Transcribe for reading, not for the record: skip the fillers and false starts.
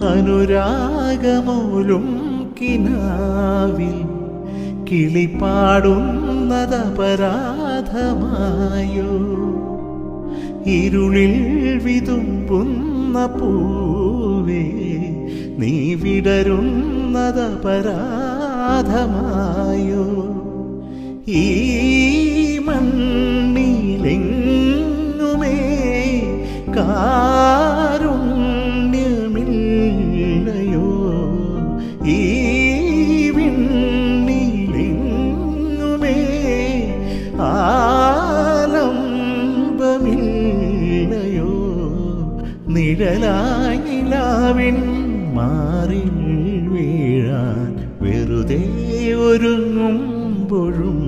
അനുരാഗമൂലും കിനാവിൽ കിളിപ്പാടുന്നതപരാധമായോ ഇരുളിൽ വിതുമ്പുന്ന പൂവേ നീ വിടരുന്നതപരാധമായോ ഈ മണ്ണിലെങ്ങുമേ കാരുണ്യമില്ലയോ ഈ വിണ്ണിലെങ്ങുമേ ആലംബമില്ലയോ നിഴലായി നിലാവിൻ മാറിൽ വീഴാൻ വെറുതെ ഒരുങ്ങുമ്പോഴും